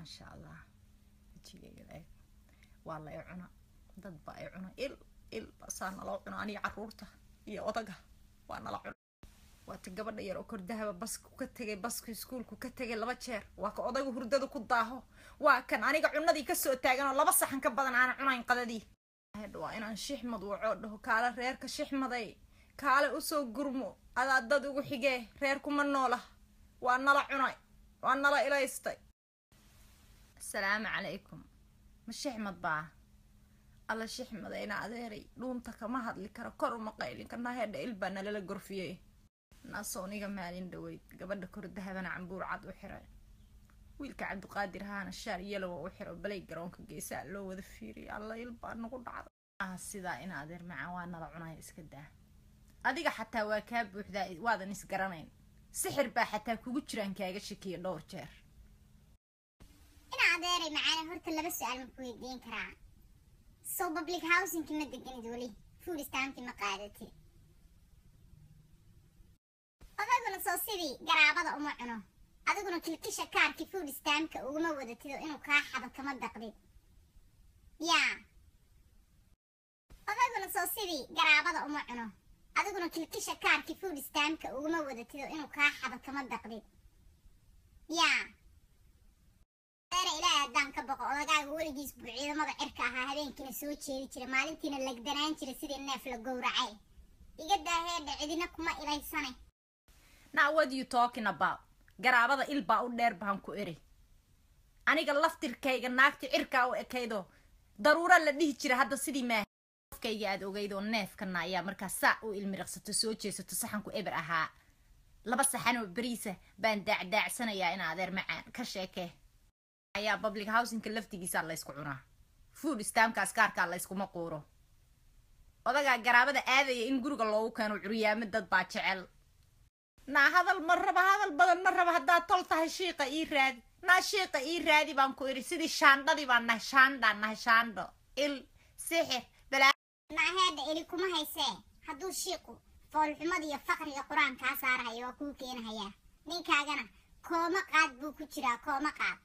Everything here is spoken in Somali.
ما شاء الله وجهي والله يعنا ضد بقى يعنا إل بس أنا لو عنا أني عرورته يا وضجة وأنا لا عنا وتجبر يا ركور ذهب بس كتجي بس كسكول كتجي لما تشير وكأضيق هردده كضاهه وكان أنا عنا ذي كسر تاجنا الله بس حنكبر أنا عنا ينقذدي هذا وأنا شيح مضوع ده كاله رير كشيح مضي كاله أسوق جرمو هذا ضد وحجة ريركم النوله وأنا لا عنا وأنا لا إله يستي السلام عليكم مش حمد بقى الله شيح مدينا عذيري لونتك ما هاد لك كرو مقايلين كنا هاد البنا للغرفيه ناسوني جمالين دويد قبل كور الذهب انا عنبور عاد وحراي ويلك عبد القادر هانا الشار يلو وحرا بلاي جرونك جيسا لو وذا فيري الله يلبا نقول عاد سيدا إن عذير معه وانا لا عناي اسكده adiga xataa waa ka buuxdaa waadan is garanayn sixir baa xataa kugu jiraan kaaga shakiyo dhowr jeer ina adeeray macana horta laba su'aal ma ku weydiin karaa so public housing kima deganid wali food stamp ma qaadati adaguna soo sidii garaabada uma cuno adiguna kilkisha kaarki food stamp uguma wadatid inuu kaa xado kama daqdid yaa adaguna soo sidii garaabada uma cuno adiguna kilkisha kaarki food stamp uguma wadatid inuu kaa xado kama daqdid yaa ilaa haddaan ka boqo odagaaga weligiis buu ciidamada cirka ahaa habeenkiina soo jeedi jira maalintiina lagdanaan jira sidii neef la gowracay iga daaheedha cidina kuma ilaysane now what you talking about garaabada ilbaa u dheer baan ku eri aniga laftirkayga naagti cirkaa u ekaydo daruura la dhihi jira hadda sidii maa qofkayga aad ogeyd oo neefkana ayaa markaa saa u ilmiriqsato soo jeesato saxanku eber ahaa laba saxan oo bariisa baan daacdaacsanayaa in adeer macaan ka sheekee ayaa public housing laftigiisa la isku cunaa food stamp-kaas kaarka la iskuma quuro odaga garaabada aadaya in guriga loogu keeno curiyaamid dad baa jecel naa hadal badan ma raba haddaa tol tahay shiiqa ii raadi naa shiiqa ii raadi baan ku iri sidii shaandhadii baan nahay shaandho il sixir balaa naaheedha ili kuma haysee hadduu shiiqu foolxumada iyo faqriga qur-aankaa saarahayo waa kuu keenahayaa ninkaagana kooma qaad buu ku jiraa kooma qaad